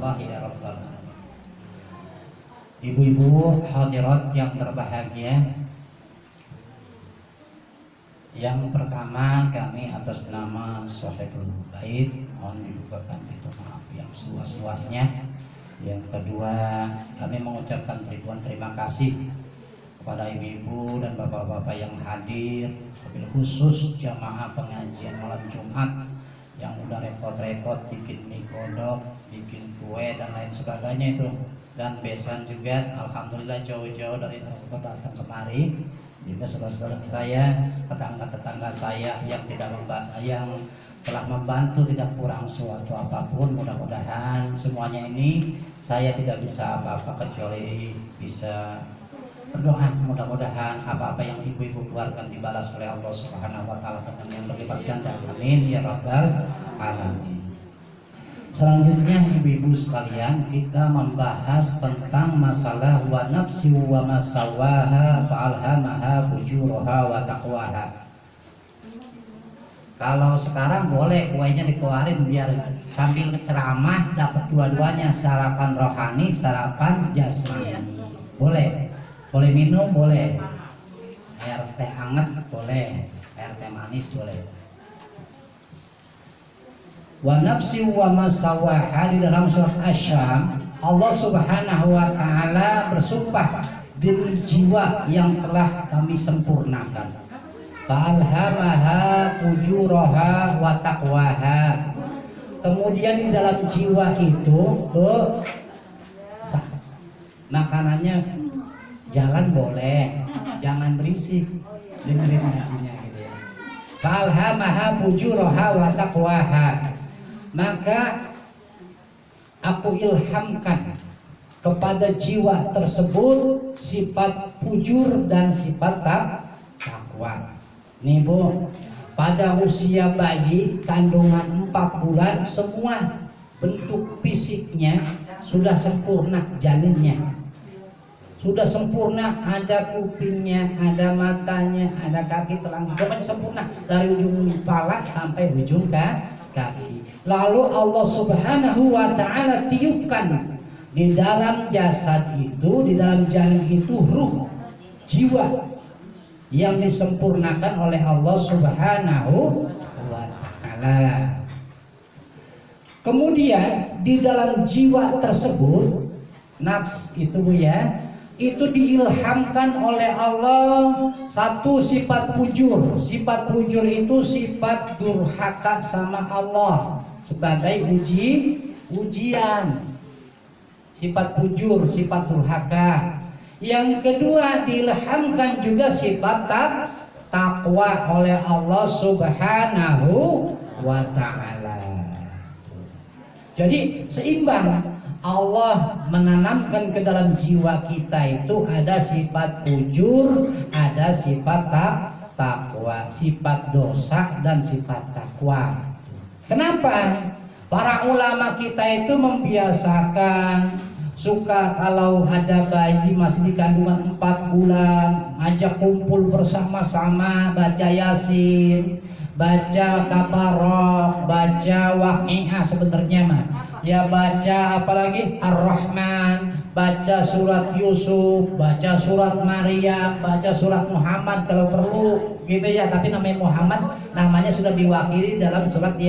Allah ya rabbal alamin. Ibu-ibu hadirat yang berbahagia, yang pertama kami atas nama Sohibul Bait mohon dibukakan pintu maaf yang seluas-luasnya. Yang kedua, kami mengucapkan ribuan terima kasih kepada ibu-ibu dan bapak-bapak yang hadir, wabil khusus jamaah pengajian malam Jumat yang udah repot-repot bikin mie kodok, bikin kue dan lain sebagainya itu, dan besan juga alhamdulillah jauh-jauh dari datang kemari. Juga saudara-saudara saya, tetangga-tetangga saya yang telah membantu tidak kurang suatu apapun. Mudah-mudahan semuanya ini saya tidak bisa apa-apa kecuali bisa berdoa, mudah-mudahan apa-apa yang ibu-ibu keluarkan dibalas oleh Allah Subhanahu wa taala dengan yang berlipat ganda. Amin ya rabbal alamin. Selanjutnya ibu-ibu sekalian, kita membahas tentang masalah wa nafsi wa masawaha fa'alhamaha fujuraha wa taqwaha. Kalau sekarang boleh kuenya dikeluarin biar sambil ceramah dapat dua-duanya, sarapan rohani, sarapan jasmani. Boleh. Boleh minum, boleh. Air teh hangat boleh, air teh manis boleh. Wa nafsi wa masawaha, di dalam surat Asy-Syam Allah Subhanahu wa taala bersumpah demi jiwa yang telah kami sempurnakan. Fa'alhamaha fujuraha wa taqwaha. Kemudian di dalam jiwa itu makanannya jalan boleh, jangan berisik, dengerin ngajinya gitu ya. Fa'alhamaha fujuraha wa taqwaha. Maka aku ilhamkan kepada jiwa tersebut sifat fujur dan sifat takwa. Nih Bu, pada usia bayi kandungan 4 bulan semua bentuk fisiknya sudah sempurna, janinnya sudah sempurna, ada kupingnya, ada matanya, ada kaki telanjang, pokoknya sempurna dari ujung kepala sampai ujung kaki. Lalu Allah Subhanahu wa taala tiupkan di dalam jasad itu, di dalam janin itu ruh, jiwa yang disempurnakan oleh Allah Subhanahu wa taala. Kemudian di dalam jiwa tersebut, nafs itu ya, itu diilhamkan oleh Allah satu sifat fujur. Sifat fujur itu sifat durhaka sama Allah sebagai ujian. Sifat fujur, sifat durhaka. Yang kedua diilhamkan juga sifat takwa oleh Allah Subhanahu wa taala. Jadi seimbang. Allah menanamkan ke dalam jiwa kita itu ada sifat fujur, ada sifat takwa, sifat dosa dan sifat takwa. Kenapa? Para ulama kita itu membiasakan suka kalau ada bayi masih di kandungan 4 bulan, ajak kumpul bersama-sama baca Yasin, baca Tabarok, baca Waqiah sebenarnya mah. Ya baca apalagi Ar-Rahman, baca surat Yusuf, baca surat Maryam, baca surat Muhammad kalau perlu gitu ya, tapi namanya Muhammad, namanya sudah diwakili dalam surat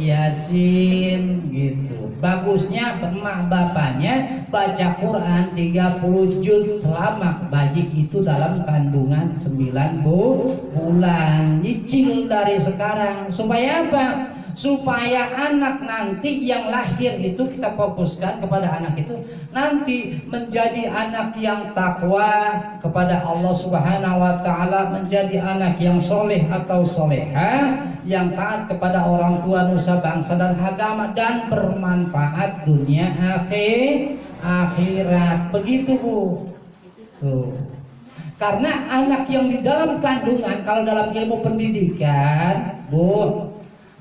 Yasin gitu. Bagusnya emak bapaknya baca Quran 30 juz selama bayi itu dalam kandungan 9 bulan. Nyicil dari sekarang supaya apa? Supaya anak nanti yang lahir itu kita fokuskan kepada anak itu nanti menjadi anak yang takwa kepada Allah Subhanahu wa taala, menjadi anak yang soleh atau soleha, yang taat kepada orang tua, nusa bangsa dan agama, dan bermanfaat dunia akhirat. Begitu Bu. Tuh. Karena anak yang di dalam kandungan, kalau dalam ilmu pendidikan Bu,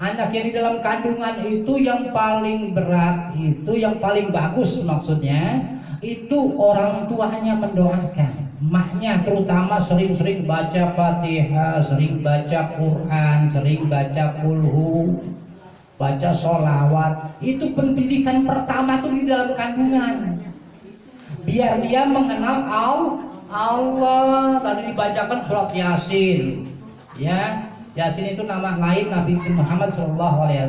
anak yang di dalam kandungan itu yang paling berat, itu yang paling bagus maksudnya, itu orang tuanya mendoakan. Maknya terutama sering-sering baca Fatihah, sering baca Quran, sering baca Qulhu, baca sholawat. Itu pendidikan pertama tuh di di dalam kandungan. Biar dia mengenal Allah. Tadi dibacakan surat Yasin. Ya, Yasin itu nama lain Nabi Muhammad SAW.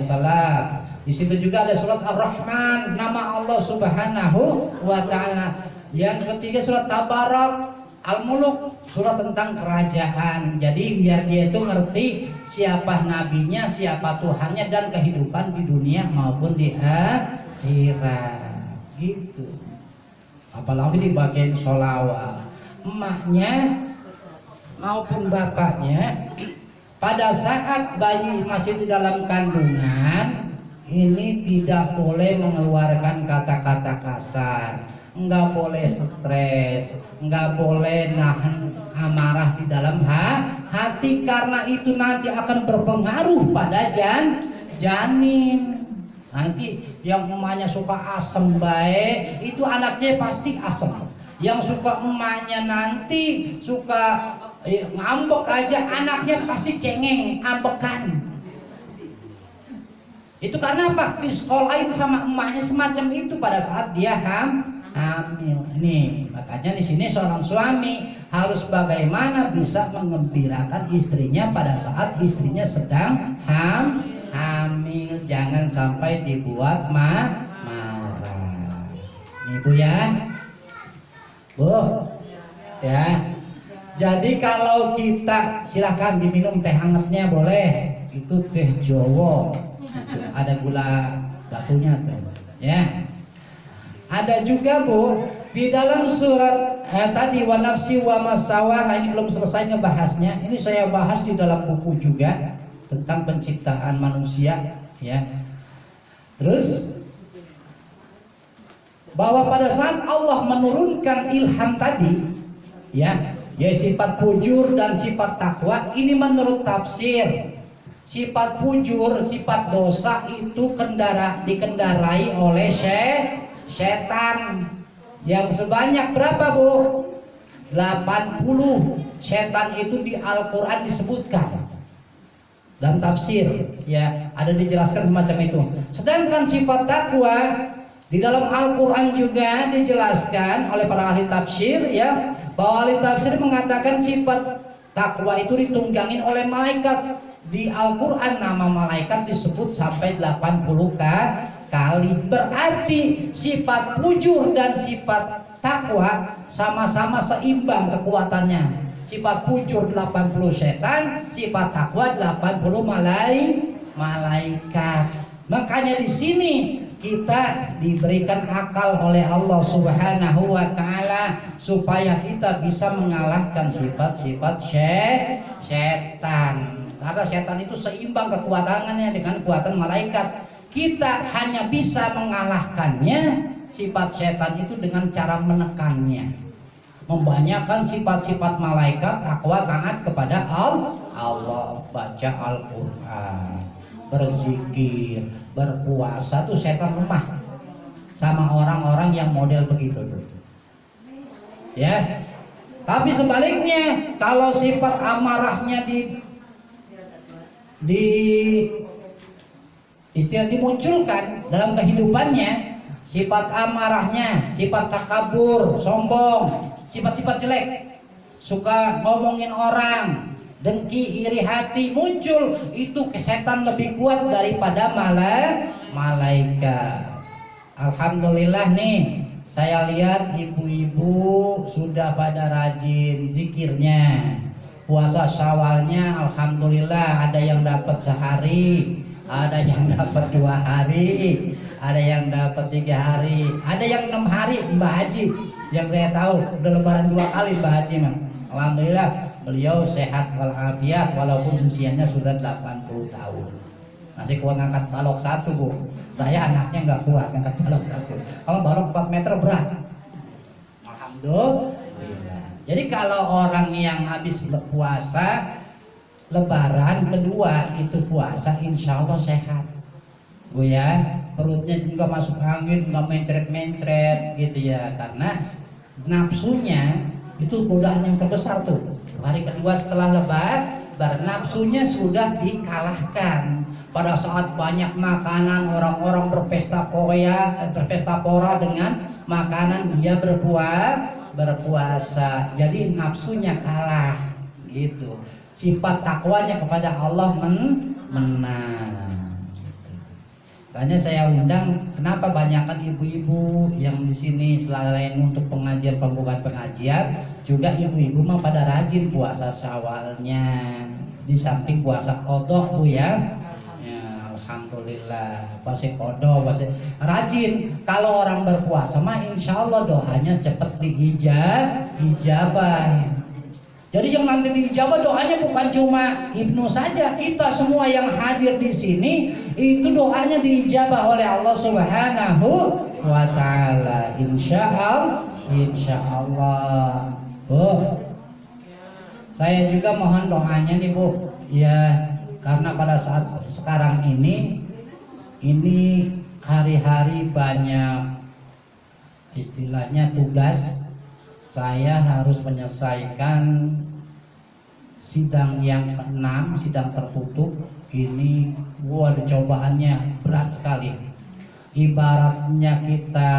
Di situ juga ada surat Ar-Rahman, nama Allah Subhanahu wa Ta'ala. Yang ketiga surat Tabarak, Al-Muluk, surat tentang kerajaan. Jadi biar dia itu ngerti siapa nabinya, siapa Tuhannya, dan kehidupan di dunia maupun di akhirat. Gitu. Apalagi di bagian sholawat, emaknya maupun bapaknya pada saat bayi masih di dalam kandungan ini tidak boleh mengeluarkan kata-kata kasar, nggak boleh stres, nggak boleh nahan amarah di dalam hati, karena itu nanti akan berpengaruh pada janin. Nanti yang emaknya suka asem baik, itu anaknya pasti asem. Yang suka emaknya nanti suka ngambek aja, anaknya pasti cengeng, ambekan. Itu karena apa? Disekolahin sama emaknya semacam itu pada saat dia hamil. Nih, makanya di sini seorang suami harus bagaimana bisa mengembirakan istrinya pada saat istrinya sedang hamil. Jangan sampai dibuat marah. Nih Bu ya, Bu ya. Jadi kalau kita silahkan diminum teh hangatnya boleh, itu teh Jowo, gitu. Ada gula batunya tuh, ya. Ada juga Bu di dalam surat tadi wa nafsi wa masawah, ini belum selesai ngebahasnya. Ini saya bahas di dalam buku juga tentang penciptaan manusia, ya. Terus bahwa pada saat Allah menurunkan ilham tadi, ya sifat fujur dan sifat takwa, ini menurut tafsir sifat fujur, sifat dosa itu dikendarai oleh setan yang sebanyak berapa Bu? 80 setan itu di Al-Quran disebutkan dalam tafsir, ya ada dijelaskan semacam itu. Sedangkan sifat takwa di dalam Al-Quran juga dijelaskan oleh para ahli tafsir, ya, bahwa ahli tafsir mengatakan sifat takwa itu ditunggangin oleh malaikat. Di Al-Quran nama malaikat disebut sampai 80 kali. Berarti sifat fujur dan sifat takwa sama-sama seimbang kekuatannya. Sifat fujur 80 setan, sifat takwa 80 malaikat. Makanya di sini kita diberikan akal oleh Allah Subhanahu wa Ta'ala supaya kita bisa mengalahkan sifat-sifat setan. Karena setan itu seimbang kekuatannya dengan kekuatan malaikat. Kita hanya bisa mengalahkannya sifat setan itu dengan cara menekannya. Membanyakan sifat-sifat malaikat, takwa, taat kepada Allah, baca Al-Quran, berzikir, berpuasa, tuh setan lemah sama orang-orang yang model begitu tuh, ya. Tapi sebaliknya, kalau sifat amarahnya istilah dimunculkan dalam kehidupannya, sifat amarahnya, sifat takabur, sombong, sifat-sifat jelek, suka ngomongin orang, dengki, iri hati muncul, itu setan lebih kuat daripada malaikat. Alhamdulillah nih, saya lihat ibu-ibu sudah pada rajin zikirnya. Puasa Syawalnya alhamdulillah ada yang dapat sehari, ada yang dapat 2 hari, ada yang dapat 3 hari, ada yang 6 hari. Mbak Haji yang saya tahu udah lebaran 2 kali Mbak Haji mah. Alhamdulillah beliau sehat walafiat walaupun usianya sudah 80 tahun. Masih kuat ngangkat balok 1 Bu. Saya anaknya nggak kuat ngangkat balok 1. Kalau balok 4 meter berat. Alhamdulillah. Jadi kalau orang yang habis puasa lebaran kedua itu puasa, insya Allah sehat Bu ya. Perutnya juga masuk angin, nggak mencret-mencret gitu ya. Karena nafsunya itu godaan yang terbesar tuh. Hari kedua setelah lebaran nafsunya sudah dikalahkan. Pada saat banyak makanan, orang-orang berpesta pora dengan makanan, dia berpuasa. Jadi nafsunya kalah gitu. Sifat takwanya kepada Allah menang. Makanya saya undang, kenapa banyakkan ibu-ibu yang di sini selain untuk pengajian pembukaan pengajian, juga ibu-ibu mah pada rajin puasa Syawalnya, di samping puasa qadha Bu ya. Ya, alhamdulillah, puasa qadha, puasa rajin. Kalau orang berpuasa mah insya Allah doanya cepat diijabah. Jadi yang nanti diijabah doanya bukan cuma Ibnu saja, kita semua yang hadir di sini itu doanya diijabah oleh Allah Subhanahu wa taala. Insyaallah. Bu, saya juga mohon doanya nih Bu. Ya, karena pada saat sekarang ini hari-hari banyak istilahnya tugas. Saya harus menyelesaikan sidang yang ke-6, sidang tertutup. Ini cobaannya berat sekali. Ibaratnya kita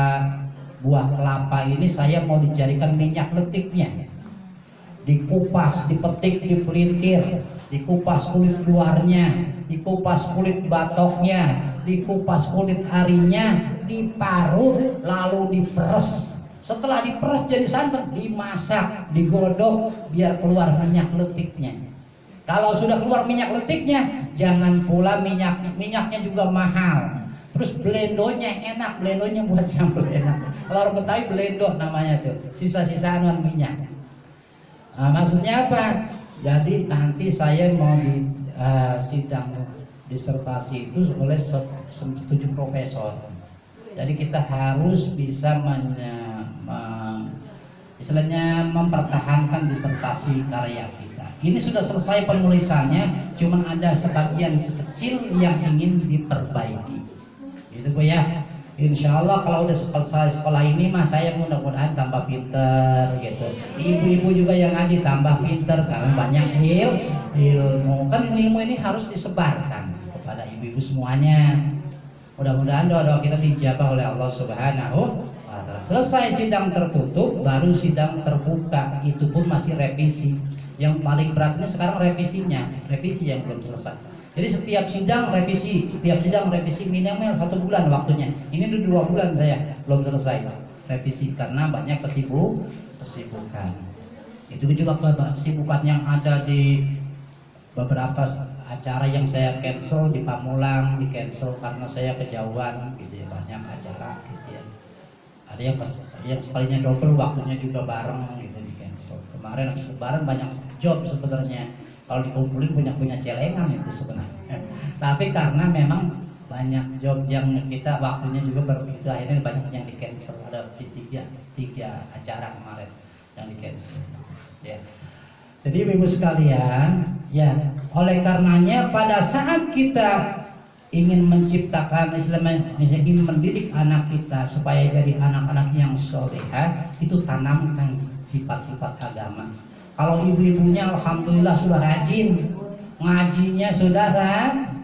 buah kelapa ini, saya mau dijadikan minyak letiknya. Dikupas, dipetik, dipelintir, dikupas kulit luarnya, dikupas kulit batoknya, dikupas kulit arinya, diparut, lalu diperes. Setelah diperes jadi santan, dimasak, digodok biar keluar minyak letiknya. Kalau sudah keluar minyak letiknya, jangan pula minyaknya juga mahal. Terus blendonya enak, blendonya buat campur enak. Kalau orang Betawi blendo namanya tuh, sisa-sisaan minyak. Nah, maksudnya apa? Jadi nanti saya mau di sidang disertasi itu oleh 7 profesor. Jadi kita harus bisa istilahnya mempertahankan disertasi karya kita. Ini sudah selesai penulisannya, cuman ada sebagian sekecil yang ingin diperbaiki. Gitu Bu ya. Insya Allah kalau udah selesai sekolah ini mah saya mudah-mudahan tambah pinter gitu. Ibu-ibu juga yang ngaji tambah pinter karena banyak ilmu. Kan ilmu ini harus disebarkan kepada ibu-ibu semuanya. Mudah-mudahan doa-doa kita dijabah oleh Allah Subhanahu wa taala. Selesai sidang tertutup, baru sidang terbuka. Itu pun masih revisi. Yang paling beratnya sekarang revisinya, revisi yang belum selesai. Jadi setiap sidang revisi minimal 1 bulan waktunya. Ini udah 2 bulan saya belum selesai revisi karena banyak kesibukan. Itu juga kesibukan yang ada di beberapa acara yang saya cancel di Pamulang, di cancel karena saya kejauhan gitu ya, banyak acara gitu ya. Ada yang sekalinya double waktunya juga bareng gitu di cancel. Kemarin habis lebaran banyak job sebenarnya. Kalau dikumpulin punya celengan itu sebenarnya. Tapi karena memang banyak job yang kita waktunya juga begitu, akhirnya banyak yang di cancel. Ada tiga acara kemarin yang di cancel. Ya. Jadi ibu sekalian, ya oleh karenanya pada saat kita ingin menciptakan misalnya ingin mendidik anak kita supaya jadi anak-anak yang solehah, itu tanamkan sifat-sifat agama. Kalau ibu-ibunya alhamdulillah sudah rajin, ngajinya sudah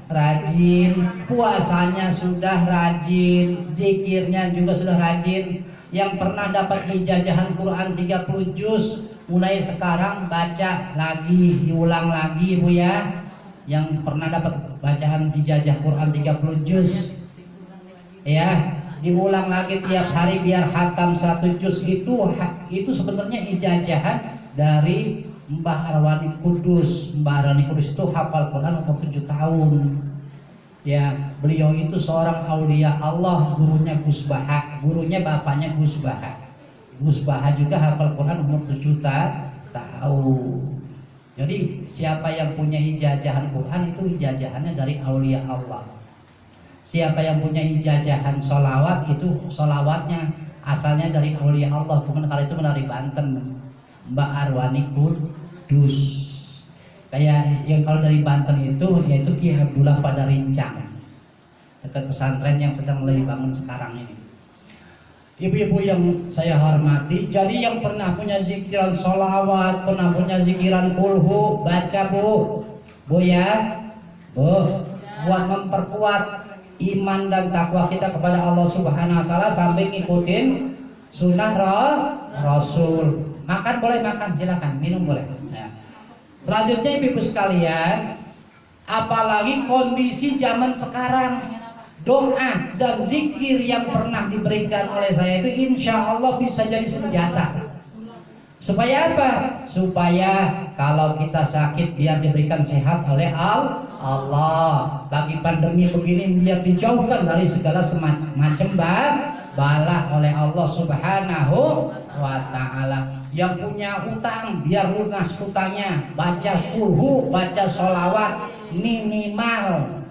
rajin, puasanya sudah rajin, zikirnya juga sudah rajin. Yang pernah dapat ijazahan Quran 30 juz, mulai sekarang baca lagi, diulang lagi Bu ya. Yang pernah dapat bacaan ijazah Quran 30 juz, ya diulang lagi tiap hari biar khatam 1 juz. Itu sebenarnya ijazahan dari Mbah Arwani Kudus. Mbah Arwani Kudus itu hafal Quran umur 7 tahun. Ya, beliau itu seorang aulia Allah, gurunya Gus Baha, gurunya bapaknya Gus Baha. Gus Baha juga hafal Quran umur 7 tahun. Jadi siapa yang punya ijazahan Quran itu ijazahannya dari aulia Allah. Siapa yang punya ijazahan sholawat itu sholawatnya asalnya dari aulia Allah. Cuman kalau itu dari Banten, Mbak Arwani Kudus. Kayak yang kalau dari Banten itu yaitu Ki Abdullah pada Rincang, dekat pesantren yang sedang mulai dibangun sekarang ini. Ibu-ibu yang saya hormati, jadi yang pernah punya zikiran sholawat, pernah punya zikiran kulhu, baca Bu ya, Bu. buat memperkuat iman dan takwa kita kepada Allah Subhanahu wa taala sampai ngikutin sunnah Rasul. Makan boleh makan, silakan, minum boleh. Ya. Selanjutnya ibu sekalian, apalagi kondisi zaman sekarang, doa dan zikir yang pernah diberikan oleh saya itu insya Allah bisa jadi senjata. Supaya apa? Supaya kalau kita sakit biar diberikan sehat oleh Allah. Lagi pandemi begini biar dijauhkan dari segala macam bala oleh Allah Subhanahu wa taala. Yang punya utang biar lunas utangnya, baca kulhu, baca sholawat minimal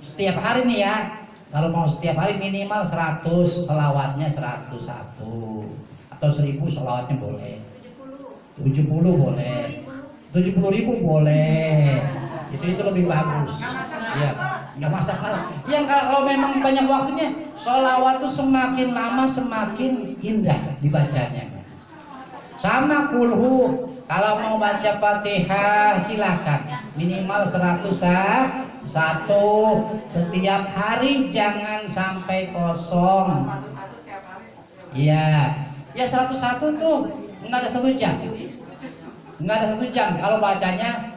setiap hari nih ya. Kalau mau setiap hari minimal 100, sholawatnya 101 atau 1000 sholawatnya boleh, 70 boleh, 70.000 boleh, itu lebih bagus ya, nggak masalah yang kalau memang banyak waktunya. Sholawat tuh semakin lama semakin indah dibacanya. Sama kulhu, kalau mau baca Fatihah silakan minimal 101 setiap hari, jangan sampai kosong ya. Ya 101 tuh nggak ada 1 jam, nggak ada 1 jam kalau bacanya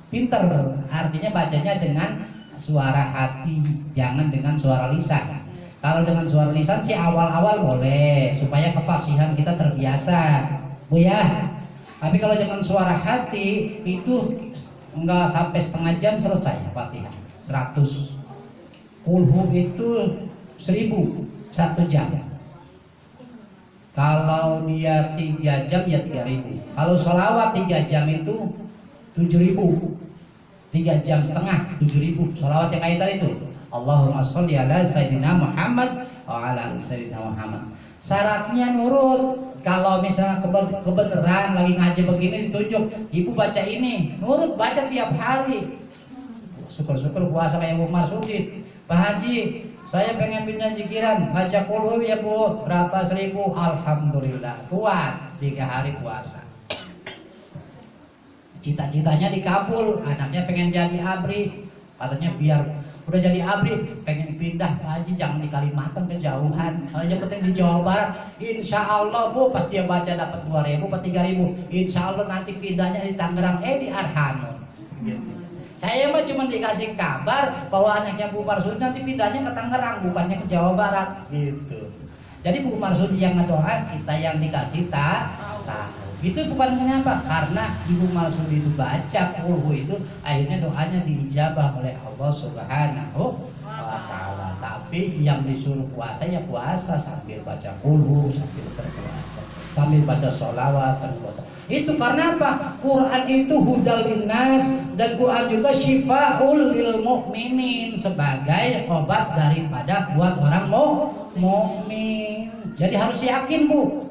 pinter, artinya bacanya dengan suara hati, jangan dengan suara lisan. Kalau dengan suara lisan sih awal-awal boleh supaya kefasihan kita terbiasa, Bu ya. Tapi kalau dengan suara hati itu enggak sampai setengah jam selesai Fatihah 100. Kulhu itu 1000 1 jam. Kalau dia 3 jam ya 3000. Kalau sholawat 3 jam itu 7000. 3 jam setengah 7000 sholawat yang kayak tadi itu. Allahumma sholli ala sayyidina Muhammad wa ala sayyidina Muhammad. Syaratnya nurut. Kalau misalnya kebenaran lagi ngaji begini ditunjuk, ibu baca ini, nurut baca tiap hari. Syukur-syukur puasa kayak Bu Marsudi. Pak Haji, saya pengen pindah zikiran, baca kulhu ya Bu, berapa 1000? Alhamdulillah, kuat 3 hari puasa. Cita-citanya dikabul, anaknya pengen jadi abri, katanya biar udah jadi abri pengen pindah Pak Haji, jangan di Kalimantan kejauhan, aja penting di Jawa Barat. Insya Allah Bu, pas dia baca dapat 2000 atau 3000, insya Allah nanti pindahnya di Tangerang, di Arhanun gitu. Saya mah cuma dikasih kabar bahwa anaknya Bu Marsudi nanti pindahnya ke Tangerang, bukannya ke Jawa Barat gitu. Jadi Bu Marsudi yang ngedoa, kita yang dikasih tahu. Itu bukan kenapa? Karena Ibu Marsudi itu baca kulhu itu akhirnya doanya diijabah oleh Allah Subhanahu wa taala. Tapi yang disuruh puasa ya puasa sambil baca kulhu, sambil berpuasa, sambil baca sholawat berpuasa. Itu karena apa? Quran itu hudal linnas dan Quran juga syifaul lil mukminin, sebagai obat daripada buat orang mukmin. Jadi harus yakin Bu.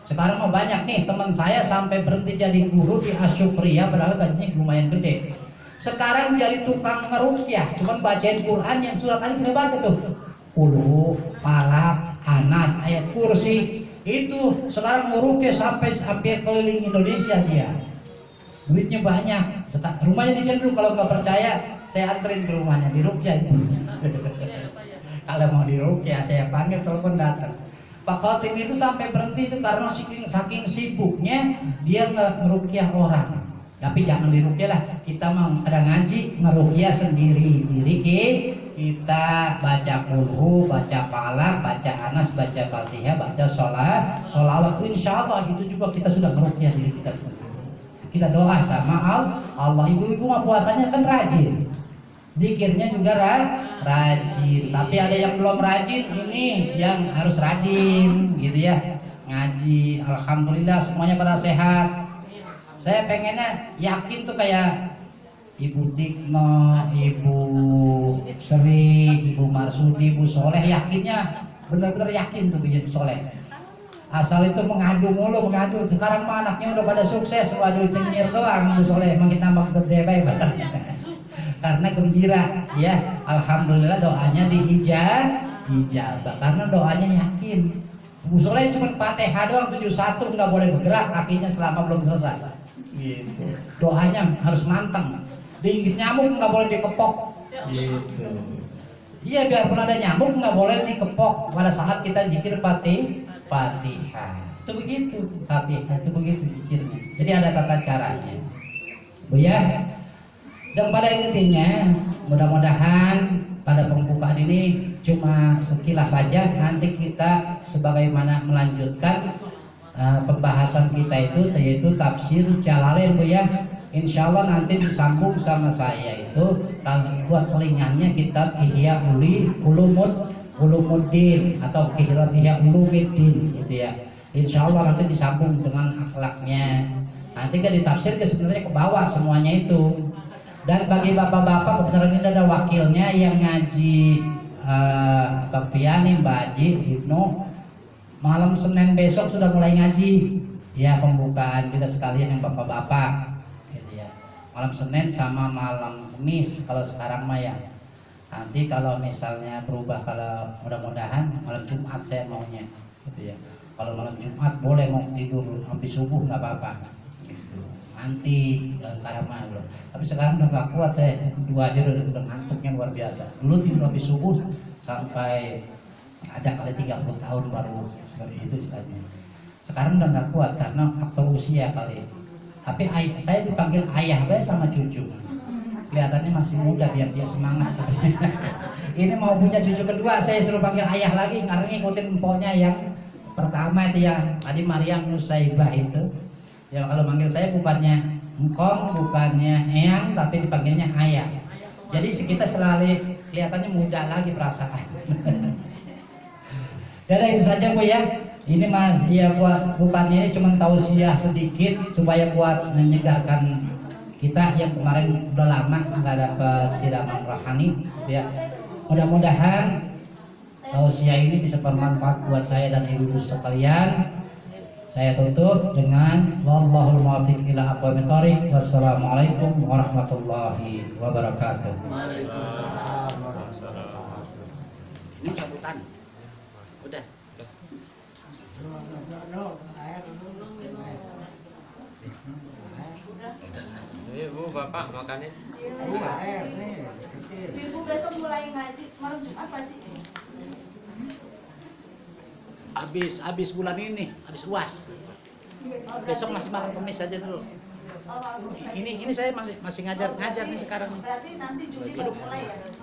Sekarang mau banyak nih teman saya sampai berhenti jadi guru di Asyukriya padahal gajinya lumayan gede. Sekarang jadi tukang ngeruqyah, cuman bacain Quran yang surat tadi kita baca tuh. Qul, Falaq, Anas, ayat kursi. Itu sekarang ngeruqyah sampai hampir keliling Indonesia dia. Duitnya banyak. Rumahnya di Cendung, kalau nggak percaya saya anterin ke rumahnya di ruqyah. Kalau mau di ruqyah saya panggil, telepon datang. Pak Khotim itu sampai berhenti itu karena saking sibuknya dia ngeruqyah orang. Tapi jangan diruqyah lah, kita mau ada ngaji ngeruqyah sendiri. Diri kita baca kulhu, baca Falaq, baca Anas, baca Fatihah, baca sholawat. Insya Allah itu juga kita sudah ngeruqyah diri kita sendiri. Kita doa sama Allah. Ibu-ibu mah puasanya kan rajin, zikirnya juga rajin. Tapi ada yang belum rajin, ini yang harus rajin gitu ya. Ngaji, alhamdulillah semuanya pada sehat. Saya pengennya yakin tuh kayak Ibu Dikno, Ibu Sri, Ibu Marsudi, Ibu Soleh, yakinnya benar-benar yakin tuh Ibu Soleh. Asal itu mengadu mulu, mengadu. Sekarang mah anaknya udah pada sukses, waduh cengir doang Ibu Soleh, makin tambah gede baik. Karena gembira ya, alhamdulillah doanya diijabah karena doanya yakin. Bu Soleh cuma Fatihah doang 71 nggak boleh bergerak kakinya selama belum selesai gitu. Doanya harus manteng. Digigit nyamuk nggak boleh dikepok. Gitu. Iya, biarpun ada nyamuk nggak boleh dikepok pada saat kita zikir Fatihah. Itu begitu, Fatihah itu begitu zikirnya. Jadi ada tata caranya, Bu ya. Dan pada intinya, mudah-mudahan pada pembukaan ini cuma sekilas saja. Nanti kita sebagaimana melanjutkan pembahasan kita itu, yaitu tafsir Jalalain, Bu ya. Insya Allah nanti disambung sama saya itu buat selingannya kitab Ihya Ulumuddin atau Ihya Ulumuddin gitu ya. Insya Allah nanti disambung dengan akhlaknya. Nanti kan ditafsir ke sebenarnya ke bawah semuanya itu. Dan bagi bapak-bapak kebetulan ini ada wakilnya yang ngaji Bang Piani, Mbak Haji, Ibnu. Malam Senin besok sudah mulai ngaji. Ya, pembukaan kita sekalian yang bapak-bapak. Malam Senin sama malam Kamis kalau sekarang mah ya. Nanti kalau misalnya berubah, kalau mudah-mudahan malam Jumat saya maunya gitu ya. Kalau malam Jumat boleh mau tidur habis subuh nggak apa-apa gitu. Nanti karena belum. Tapi sekarang udah nggak kuat saya, dua aja udah ngantuknya luar biasa. Dulu tidur habis subuh sampai ada kali 30 tahun baru seperti itu istilahnya. Sekarang udah nggak kuat karena faktor usia kali. Tapi saya dipanggil ayah sama cucu. Kelihatannya masih muda biar dia semangat. Ini mau punya cucu kedua, saya suruh panggil ayah lagi karena ngikutin empoknya yang pertama itu yang tadi Maryam Nusaibah itu. Ya kalau manggil saya bukannya engkong, bukannya eyang, tapi dipanggilnya ayah. Jadi kita selalu kelihatannya muda lagi perasaan. Jadi itu saja Bu ya. Ini Mas ya bukannya ini cuma tausiah sedikit supaya buat menyegarkan kita yang kemarin udah lama nggak dapat siraman rohani ya. Mudah-mudahan tausiah ini bisa bermanfaat buat saya dan ibu sekalian. Saya tutup dengan wallahul muwaffiq ila aqwamit thoriq. Wassalamualaikum warahmatullahi wabarakatuh. Ini cabutan. Udah. Ini Bu, Bapak makannya. Ibu besok mulai ngaji malam Jumat Pak Ci. Habis bulan ini, habis UAS. Besok masih malam Kamis saja dulu. Ini saya masih ngajar nih sekarang. Berarti nanti Juli baru mulai ya.